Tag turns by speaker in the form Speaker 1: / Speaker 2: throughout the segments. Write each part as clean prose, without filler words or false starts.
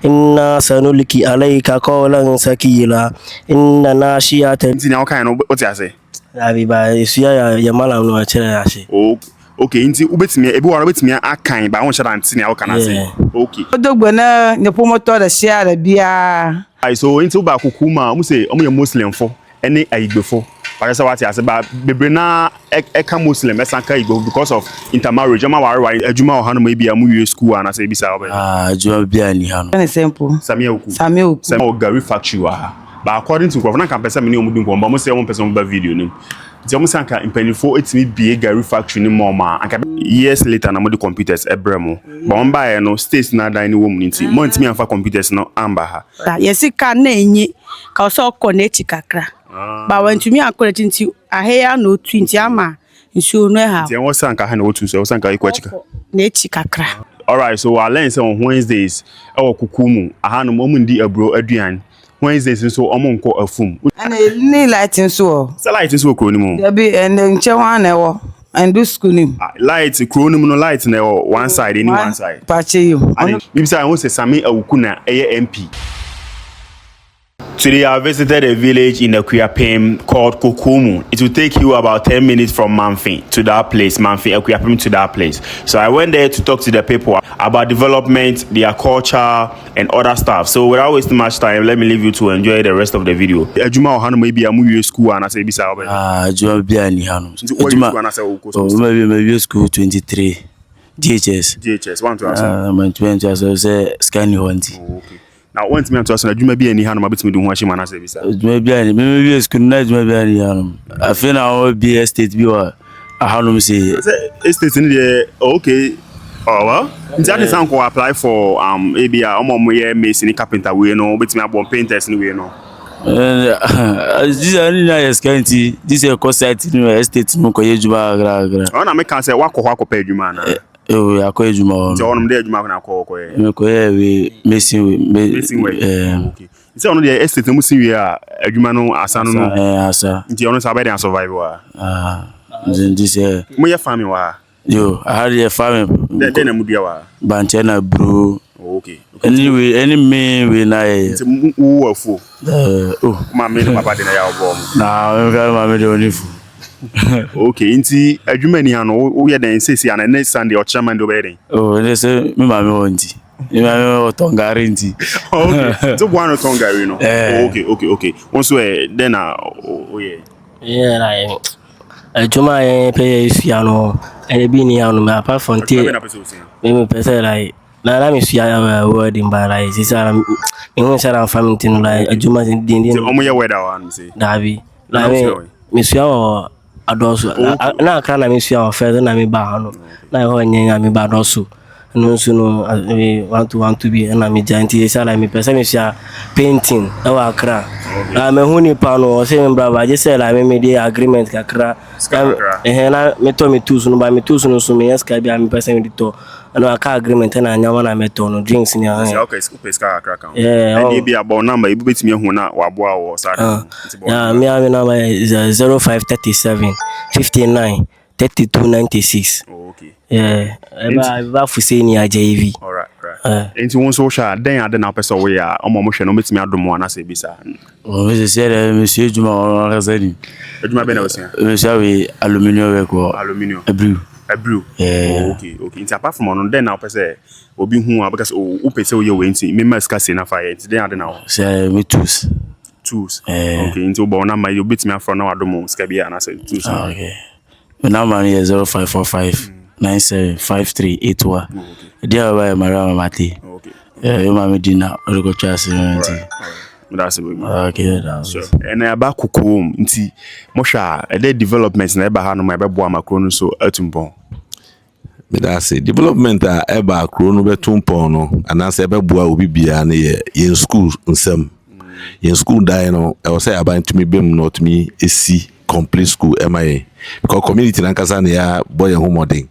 Speaker 1: inna sanulki alayka qawlan sakila inna nashiyata
Speaker 2: nti na okan no what you say
Speaker 1: abi ba esuya ya malam no akere ya hye
Speaker 2: okay nti ubetimi ebi wara betimi akan ba won shara nti na okan say okay
Speaker 3: odogbo na ne promoter da share da bia
Speaker 2: ai so nti ba kokuma omu say omu ye muslim fo ene ayigbefo parasa what you say ba bebre na eka muslim esanka igbo because of intermarriage ama ware adwuma ohanu ma bia mu ue school ana say bisa obe
Speaker 1: adwuma bia ni hanu
Speaker 3: an example
Speaker 2: Samia oku Gary factory wa but according to Governor Campesa me omu dun ko mba mo say one person ba video nim nti omu sanka impenifo etimi bie Gary factory ni mama anka years later na mo the computers ebremo but on buy no states na dan ni wo mu nti mo ntimi anfa computers no amba ha
Speaker 3: yesika na enyi ka so connect kakra ba wantumi akoreti nti aheya no 20 ama nsuo no ha
Speaker 2: nti won sanka ha na wotu so sanka ikwa chika
Speaker 3: na echi kakra.
Speaker 2: All right, so I learned on Wednesdays our kukumu aha no mo ndi abro aduan Wednesdays so omo nko afum
Speaker 3: ana ni light nso
Speaker 2: say light nso kro ni mu
Speaker 3: there be and nche wan na ewo and do school ni
Speaker 2: light kro ni mu no light na one side any one side
Speaker 3: pache you
Speaker 2: maybe say I want say Sami Awuku na MP. Today I visited a village in Akuapem called Kokumu. It will take you about 10 minutes from Manfi to that place, Akuapem to that place. So I went there to talk to the people about development, their culture, and other stuff. So without wasting much time, let me leave you to enjoy the rest of the video. Ejuma ohanu maybe amu ue school and I say bisa obe.
Speaker 1: Ejuma bia ni hanu. Ejuma school 23. DHS 1 to ask. Say scanning honti.
Speaker 2: Okay. Now once me to ask na dwuma bia ni hanu mabetimi do ho ahye mana say bisa.
Speaker 1: Dwuma bia ni me school na dwuma bia ni hanu. Afi na o bi estate bi wa ahanu say
Speaker 2: estate ni dey okay. Oh well. Nti san ko apply for abia omo ye mason carpenter we no betimi abon painters ni we no.
Speaker 1: This is na escanti. This is a site ni estate no ko ye dwuma gra.
Speaker 2: Oh na me kan say wakọ pa dwuma na.
Speaker 1: Akọ ejuma
Speaker 2: nti onum dey ejuma na akọ ye
Speaker 1: me ko ye we missing
Speaker 2: okay nti onu dey estate mu sin we a ejuma no asa no
Speaker 1: asa
Speaker 2: nti onu sabe dey survive wa
Speaker 1: this
Speaker 2: mu ye farming wa
Speaker 1: yo I had a farming
Speaker 2: dey na mu bia wa
Speaker 1: banche na bro
Speaker 2: okay
Speaker 1: anyway any me we na
Speaker 2: nti wo afu ma me papa dey na ya obo
Speaker 1: na ma me dey onifu
Speaker 2: okay nti adwuma ni ano wo ye den sesi ana next Sunday o chairman do be den
Speaker 1: they say me ma me wonti me ma me tongari nti
Speaker 2: okay to go no tongari no okay once we then
Speaker 1: yeah like adwuma pay sia no e bi ni ano apart from tea me pese like na me sia wedding by like sisa me won share family tin like adwuma din
Speaker 2: omo ye weather one say
Speaker 1: dabi like me sia adosu na aka na me sia ofe na me ba hanu na ho nyenya me ba adosu no so no want to be na me giant sala me pesa me sia painting e wa akra na me hu ni pa no se me brava je se la me dey agreement kakra na me to me tools no ba me tools no so me eska bia me pesa me di to no aka agreement na nyama na me to no drinks ni
Speaker 2: ha okay ska akra kan e bia bo number e betimi hu na wa boa wo sa
Speaker 1: me number is 0537 59 3296
Speaker 2: okay
Speaker 1: yeah eba fusi ni ajevi
Speaker 2: all right enti won so sha den ade na person we ya omo mo hwe no betimi adomo na se bisa
Speaker 1: we say monsieur Juma on razani
Speaker 2: Juma be na osia
Speaker 1: monsieur we aluminium we ko Ebru
Speaker 2: okay enti apart from on den na person obi hu because o pese we we enti me maska se na fire enti den ade na
Speaker 1: say me tools
Speaker 2: okay enti o bo na ma you betimi afro na wadomo ska bia na se tools
Speaker 1: okay my number is 0545 975381 dia wa mara mate
Speaker 2: okay
Speaker 1: you mama dina o go chase enti
Speaker 2: that's it
Speaker 1: okay that's
Speaker 2: so and about kukum nti mo hwa e dey development na e ba ha no ma be boa makro no so atumpon
Speaker 4: me da say development a e ba akro no betumpon no anase e be boa obi bia na ye in school nsem in school dai no e wo say abantumi bem not me esi complete school MIA because community nankasa na ya boy home modern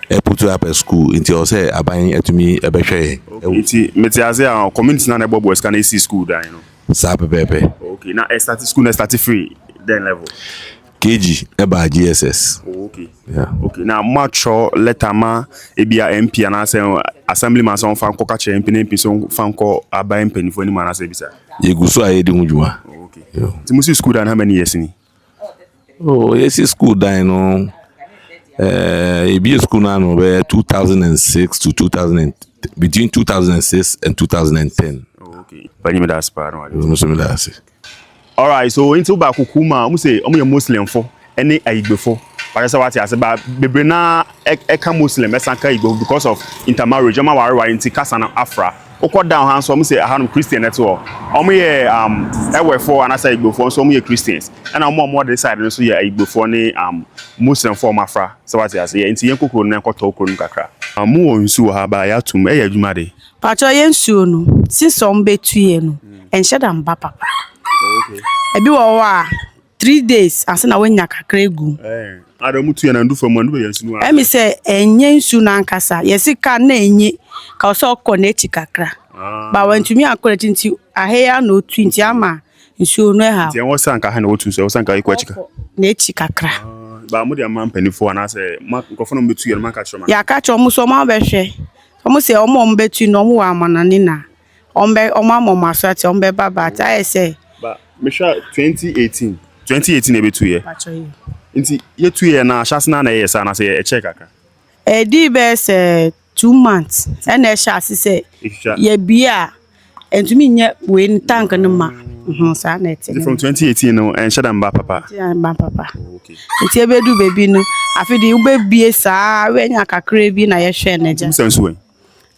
Speaker 4: e put up a school into o say aban atumi e be hwe
Speaker 2: nti metiaze a community na bobo eska na esi school dai no
Speaker 4: sa pepepe
Speaker 2: okay na start school na start free then level
Speaker 4: KG e ba GSS
Speaker 2: okay
Speaker 4: yeah
Speaker 2: okay na macho letama e bia MP na say assemblyman so fan ko ka che mpenimpi so fan ko aban mpenifo ni mana se bisa.
Speaker 4: Ye guso aye di hujuma.
Speaker 2: Okay. Ti musi school dan how many years ni?
Speaker 4: Oh, yes, school dan no. E be school na no be 2006 to 2000 between 2006 and 2010.
Speaker 2: Oh, okay. Bani me da spa no.
Speaker 4: No so me da say.
Speaker 2: All right, so into ba kokuma, omu say omu ye Muslim fo, ene ayigbefo. But say what you say ba bebre na eka Muslim esanka igbo because of intermarriage. Omo ware inti kasa na Afra. Okọ down han so omu say ahanum Christian neto. Omu ye ewefo anasa igbefo so omu ye Christians. And omu the side no so ye igbefo ne Muslim for Afra. So what you say inti yen kokoro na enkoto okoro kakra. Amu won nsu ha ba ya tum e ya adwuma de.
Speaker 3: Pacho yen nsu no, since betue no, enhye da mba papa.
Speaker 2: Okay.
Speaker 3: Ebi wo wa 3 days ase na wanya kakra egu.
Speaker 2: Adamu tu ya na ndu fam ndu be yansu no.
Speaker 3: Emi se enye nsu na nkasa, yesi ka na enye ka so okọ na echi kakra. Ba wantumi akọ na tinti ahia na otu nti ama nsu no ha.
Speaker 2: Ti en wo sanka ha na otu so wo sanka ikọ chika.
Speaker 3: Na echi kakra.
Speaker 2: Ba mu de amam panifo na se nkofo no betu ya man ka choma.
Speaker 3: Ya ka choma so ma be hwe. Omo se omo mbetu no omo wa amanani na. Ombe omo amomaso ati ombe baba ta ese.
Speaker 2: Ba me sha 2018 ebetu ye.
Speaker 3: Pacho yi.
Speaker 2: Nti ye 2 year na shasna na ye sa na se e check aka.
Speaker 3: Di be se 2 months. Na e sha se ye bia entumi nye we tank no ma. Sa na ete.
Speaker 2: From 2018 no en shada mba papa.
Speaker 3: Mba papa.
Speaker 2: Okay.
Speaker 3: Nti ebedu baby no afidi ube bie sa we nya kakra bi na ye hwe na ja.
Speaker 2: Sense we.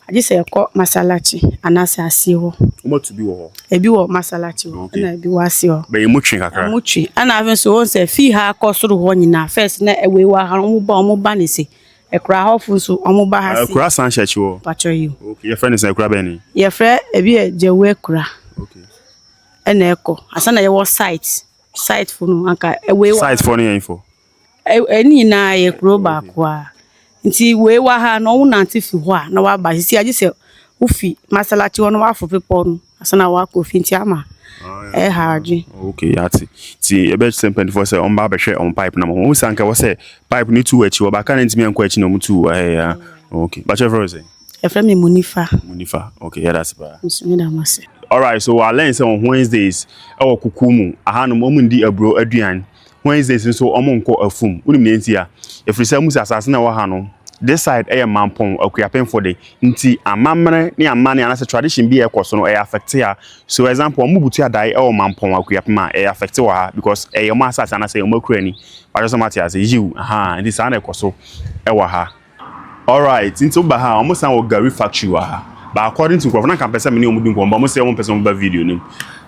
Speaker 3: Aje se ko masalachi anase ase ho.
Speaker 2: Omo to bi wo ho.
Speaker 3: Ebi wo masalachi ho na ebi wo ase ho.
Speaker 2: Be mu twen kakra.
Speaker 3: Mu twi ana aven so won se fi ha akosoro ho nyina first na ewe wa ha omo ba ne se ekra ha ofu so omo ba ha se.
Speaker 2: Ekra san church wo.
Speaker 3: Pacho yi.
Speaker 2: Okay, your friend is ekra be ni.
Speaker 3: Your friend ebi jewe ekra.
Speaker 2: Okay.
Speaker 3: Ena eko asa na ye wo site for no anka ewe wa.
Speaker 2: Site for ni info.
Speaker 3: Eni na ye kro ba kwa. Nti we wa ha no wonante fi ho a na wa ba sisi age se ufi masalachi wono wa for people no asana wa ko fi nti ama haji.
Speaker 2: Okay, yati ti ebe sempen for say on ba be hwe on pipe na mo sanka wo say pipe ni tu achi wo ba kan ntimi enko achi na mu tu ya. Okay, but your friend say
Speaker 3: e friend me Munifa.
Speaker 2: Okay, yeah, that's bad.
Speaker 3: Mase.
Speaker 2: All right, so I learned on Wednesdays e wo kukumu ahanum omundi abro aduan Wednesdays so omonko afum unim ne ntia e frisa musa asase na wo ha no this side mampon Akuapem for the nti amamre ne amane anase tradition bi ekoso no affect ya so example omubutu adai mampon Akuapem a affect wa ha because mo asase anase mo kurani but so matter as you nti sa na ekoso wa ha. All right, nti ba ha omo san wo gari factory wa ha but according to governor can person me ni omudin ko mo say one person ba video nim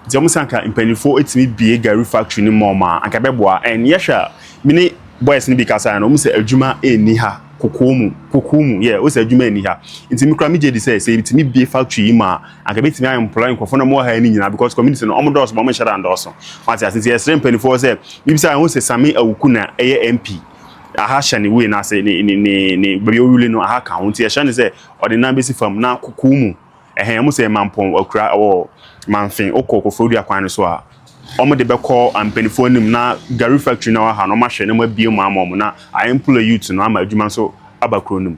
Speaker 2: nti omo san ka impenifo etimi bie gari factory ni mo ma anka beboa en yehwa mini boys ni bi kasa na omo say adwuma eni ha kokumu yeah o say adwuma eni ha nti mi kra mi je di say etimi bie factory ma anka betimi am employ nkofo na mo ha ni nyina because community no omo dos mo share and also what as nti yes impenifo say bi say o say Sami Awuku na MP aha hye ne we na say ne bia owule no aha ka ho nti hye ne say ordinary basic farm na kokumu mo say mampon akura o manfin okokofo dua kwan so a omo de beko ampenifo nim na gari factory na ha no ma hwe ne ma bie mu amom na I employ youth no ama adwuma so abakro nim.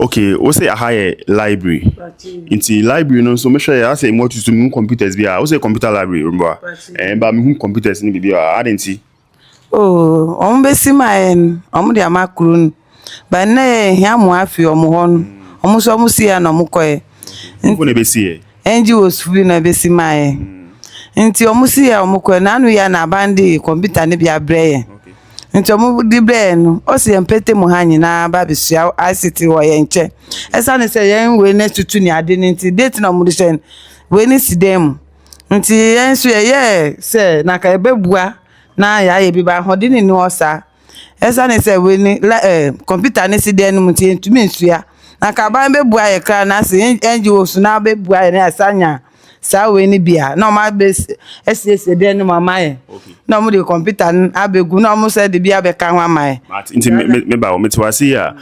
Speaker 2: Okay, we say a higher library. Into library, no, so make sure I say more to some computers. Be I say computer library, remember? But me computers ni be I didn't see.
Speaker 5: Oh, ombe sima omo de amakurun. Ba na hia mo afi omo hon. Omo so omo si ya na omo koe.
Speaker 2: Nko na be see.
Speaker 5: NGOs fu na be sima Nti omo si ya omo koe na anu ya na bandi computer ni bia breye. nti omu di bre no o se empete mu ha nyina ba besua ICT wo ye nche esa ne se yen we na tutu ni ade ni nti date na mu de sen we ni sidem nti yen so ye se na ka ebebua na ya ye bi ba hode ni osa esa ne se we ni computer ni sidem mu nti entumi nsua na ka ba bebua ye kra na se NGO so na bebua ye na asanya sa we ni bia na ma be SS de no mama ye na mo de computer abegu na mo se de bia be kan wa mai
Speaker 2: nti me ba o metwasi ya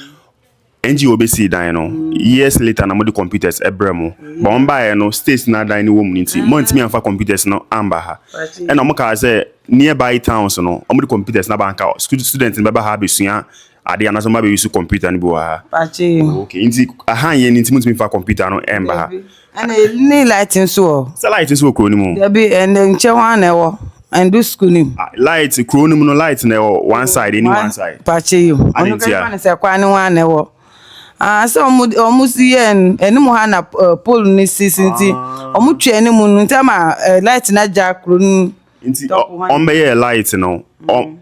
Speaker 2: NGO be see dan no years later na mo de computers ebremo ba on ba ye no states na dan ni wo mu nti mo ntimi anfa computers no amba ha e na mo ka say nearby towns no mo de computers na banka students be ba ha be sua ade anaso ma be use computer ni bi wa ha okay nti aha ye nti mo ntimi fa computer no emba ha
Speaker 5: ana ni lighting so
Speaker 2: say lighting so kro ni mu
Speaker 5: there be and nche wan na ewo and do school ni
Speaker 2: light kro ni mu no light na one side any one side
Speaker 5: pache you onu ka na se kwa ni wan na ewo so omu si yen enimu ha na pole ni sisinti omu twa ni mu ntama light na ja kro ni
Speaker 2: nti on be light no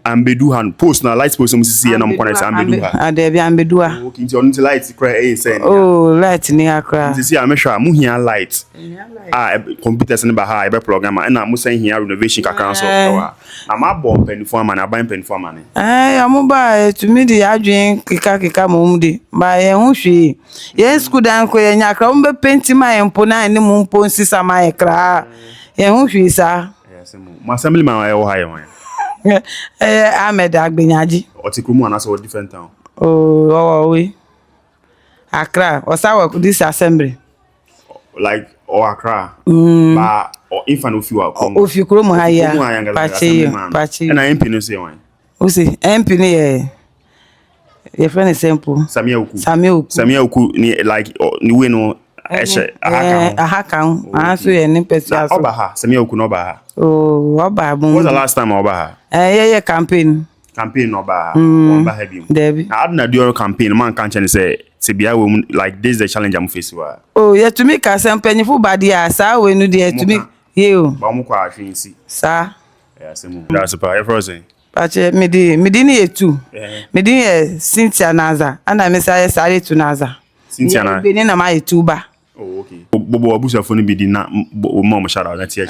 Speaker 2: ambedu han post na light post mu sisi na mo connect ambedu ha
Speaker 5: ade bi ambedu ha
Speaker 2: okay nti on light cry say
Speaker 5: light ni akra
Speaker 2: nti si amehwa mu hia light computers ni ba ha e be program na mu san hia renovation kakran so na ma bomb penifo ama na ban penifo ama ne
Speaker 5: amu ba tumi di adwen kika mu di ba ye hu hwe ye school dan ko ye nyakra mu be penti ma ye mpo na ni mu mpo nsisa ma ye kra ye hu hwe sa
Speaker 2: ma assembly man ayo ha ye wan
Speaker 5: Ahmed Agbenyaji
Speaker 2: otikumu ana so different town
Speaker 5: we Accra osawa this assembly
Speaker 2: like Accra ba infant ofi wa Congo
Speaker 5: ofi kuro mu haya pache
Speaker 2: na MP no say wan
Speaker 5: o se MP ni ye friend simple
Speaker 2: Samia Oku ni like ni we no
Speaker 5: ahaka so ye ni pesia so
Speaker 2: oba ha Samia Oku no ba ha
Speaker 5: oba bu
Speaker 2: what's the last time oba ha
Speaker 5: ye campaign
Speaker 2: oba ha oba ha bi
Speaker 5: Debbie
Speaker 2: na during campaign man kan chen say tibia we like this is the challenge am face wa
Speaker 5: ye to me ka sempanyi fu badia sa we nu de to me ye o
Speaker 2: ba mu kwa ahwen si
Speaker 5: sa
Speaker 2: semu that's super everything
Speaker 5: pache midi ni etu midi ye Cynthia Naza ana me say sare tu Naza
Speaker 2: Cynthia na
Speaker 5: be ni na ma etu ba
Speaker 2: okay bobo abusafo no bi di na mo shout out na tie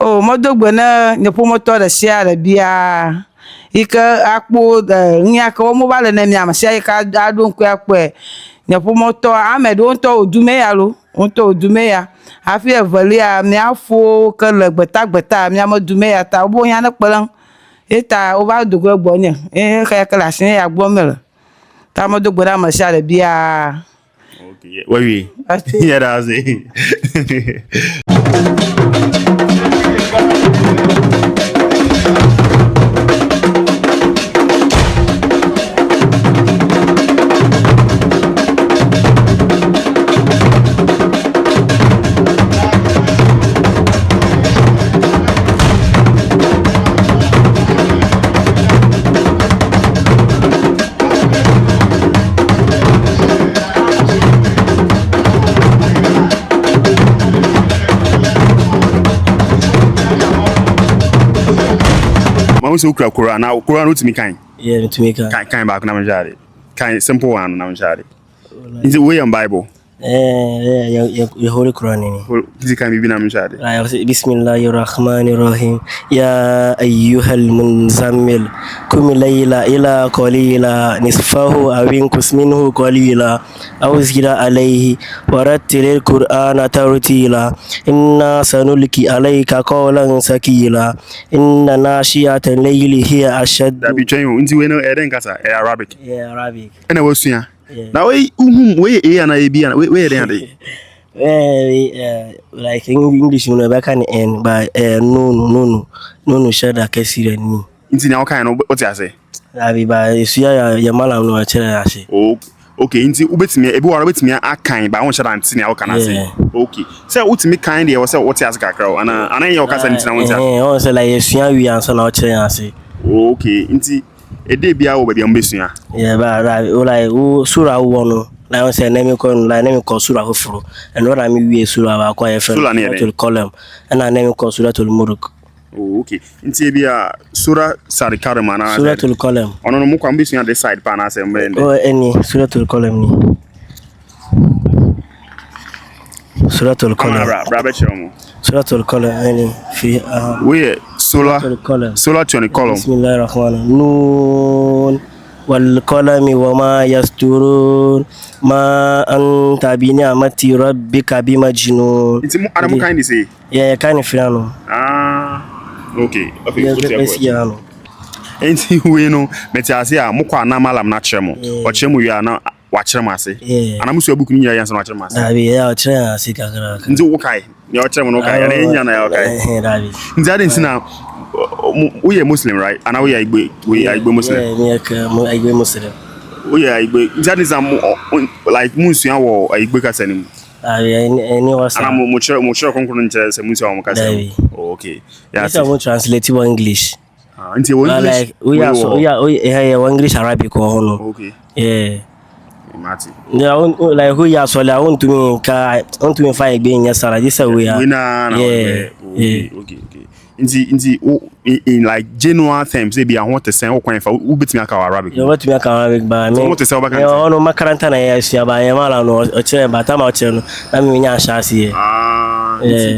Speaker 5: modogbo na nyepo moto da share bia ika akpo nya ka o mo bale na mi am share ka adon ku akpo nyepo moto Ahmed onto odume ya lo onto odume ya afi evalia mi afo ka legbeta mi amodume ya ta obo yan na pelan eta o ba dogo gbo ni ka class ni ya gbo mele ta modogbo na ma share bia
Speaker 2: okay we yeah that's it so ukura na ukura no timi kan
Speaker 1: tumi
Speaker 2: kan ba na manjare kan simple one na manjare is it way on Bible
Speaker 1: ya Holy Quran ni
Speaker 2: is kan bibi na manjare
Speaker 1: Bismillahirrahmanirrahim ya ayyuhal munzammil kum layla ila qalila nisfahu aw inqus minhu qalila aw zida alayhi warattilil qur'ana tartila inna sanulki alayka qawlan sakila inna nashiyatan layli hiya ashad
Speaker 2: da bi twen nti we no eden kasa Arabic
Speaker 1: and
Speaker 2: I was now we na e bia we eden ade
Speaker 1: like English no be kan en by no shada kesire ni
Speaker 2: nti na o kan no what you say
Speaker 1: abi ba esuya ya malam no chere ase
Speaker 2: okay nti ubetimi ebi wara betimi akan ba won shada nti na o kan ase okay say utimi kan de say what you ask kakra ana ye o kasa nti na won say
Speaker 1: on say like esuya wi ansa na o chere ase
Speaker 2: okay nti ede bia wo ba bia mbesua
Speaker 1: ba like sura wo no na say name ko sura fufuru and what am we sura ba kwa yefe to column and na name ko sura to muluk
Speaker 2: Oh, okay. Nti bia sura sarikarim ana.
Speaker 1: Suratul Qalam.
Speaker 2: Ono no mu kwa mbisua the side pa na se mbrende.
Speaker 1: Oh, any Suratul Qalam ni. Suratul Qalam.
Speaker 2: Bra chiro mu.
Speaker 1: Suratul Qalam any fi
Speaker 2: We solar
Speaker 1: Qalam.
Speaker 2: solar to the column.
Speaker 1: Bismillahirrahmanirrahim. Nun wal qalami wama yasturun ma anta bi ni'mati rabbika bimajnun.
Speaker 2: Nti mu ana mu kind say.
Speaker 1: Yeah, kind of fiano.
Speaker 2: Okay.
Speaker 1: Yes, let's see ano.
Speaker 2: Enti we no metiase a mukwa na malam na kyerem o kyerem wi ana wa kyerem ase ana musu book ni nyira yansa na kyerem ase
Speaker 1: Dabi ya o kyerem ase kakra
Speaker 2: nti wo kai ne o kyerem no kai na enya na ya kai
Speaker 1: Dabi
Speaker 2: nti ade ntina we are Muslim, right? And we are Igbo Muslim.
Speaker 1: Yeah, Igbo Muslim.
Speaker 2: We are Igbo. That is like Musia or Igbo Kasanim.
Speaker 1: Any was
Speaker 2: and I'm much concurrent as a Musia Kasanim. Okay. Yeah,
Speaker 1: I won't translate to English.
Speaker 2: Until
Speaker 1: like we are English Arabic or no.
Speaker 2: Okay.
Speaker 1: Yeah.
Speaker 2: Mati.
Speaker 1: Yeah, like who ya so I want to me find being yes, I just say we are.
Speaker 2: Yeah. Okay. In like general terms, they be I want to say o kwan fa u betimi aka Arabic.
Speaker 1: You want to make Arabic ba me.
Speaker 2: Want to say Arabic.
Speaker 1: No, no makaranta na yes ya ba ya mala no o chere ba ta ma o chere no na me nya shasi.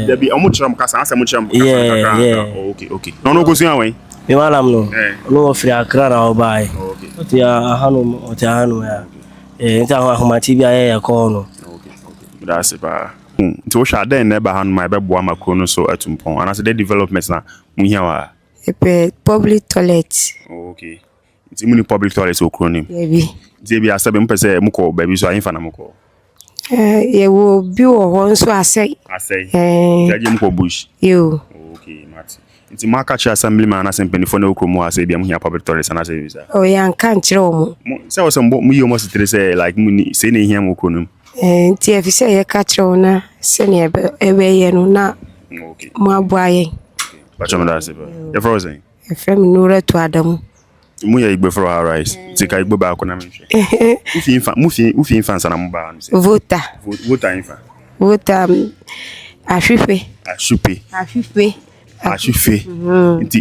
Speaker 2: There be amu chere mkasa asa mu chere mkasa.
Speaker 1: Yeah.
Speaker 2: Okay. No go so away.
Speaker 1: Me mala no. No free Accra na o bai.
Speaker 2: Okay.
Speaker 1: O ti hanu o ti hanu ya. Nta ahoma ti bia ya ko no.
Speaker 2: Okay. That's it ba. Nti wo hwa den na ba han ma be boa makro no so atumpon and as the development na mu hia wa
Speaker 3: public toilet.
Speaker 2: Okay. Nti mu ni public toilet okro ni.
Speaker 3: Baby.
Speaker 2: Nti bi asabe mpese mu ko baby so ayin na mu ko.
Speaker 3: Ye wo bi wo ho nso asai.
Speaker 2: Jaje mu ko bush.
Speaker 3: Yo.
Speaker 2: Okay, mati. Nti ma ka cha assemblyman na sempeni na okro mu asai bi am hia public toilet na asai bisa.
Speaker 3: O ya nka nkyere wo mu.
Speaker 2: Se wo some mu yi mo sitere say like mu ni say na hia mu okro no.
Speaker 3: Nti efise ye ka kyerɛ na se ne ebe ye no na.
Speaker 2: Okay.
Speaker 3: Mo aboaye.
Speaker 2: Bacho mda se ba. Ye frozen.
Speaker 3: E frem Nura to Adamu.
Speaker 2: Mu ya igbe for our rice. Tika igbe ba ko na me hwe. Ufi infant na mo ba no se.
Speaker 3: Vota infant. Vota ahwehwe.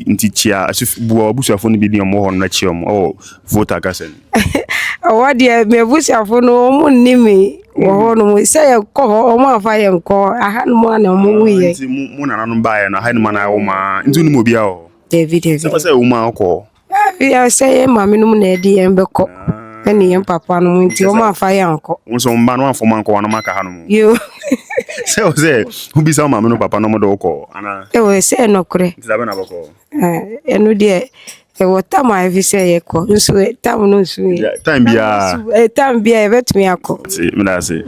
Speaker 2: Nti chia bu abusuafo no bi di omo ho na chia omo vota gasen.
Speaker 3: Awade me abusuafo no omo nimi wo no mo se ye ko omo afa ye nko aha no mo na omo wiye.
Speaker 2: Nti mu na no ba ye no ha no na wo ma nti no mo bia o.
Speaker 3: David.
Speaker 2: Se wo ma ko.
Speaker 3: Ya se ye mami no na edi ye mbeko. Eni ye papa no nti omo afa ye nko.
Speaker 2: Nso mba no afo man ko no maka ha no mo.
Speaker 3: Yo.
Speaker 2: Se o se ubi sa mami no papa no mo do ko ana.
Speaker 3: We se no kure.
Speaker 2: Nti da be na bako.
Speaker 3: Enu de e wota ma evi se ye ko nso tam no nso ye.
Speaker 2: Time bia
Speaker 3: e betumi akọ.
Speaker 2: Si me da se.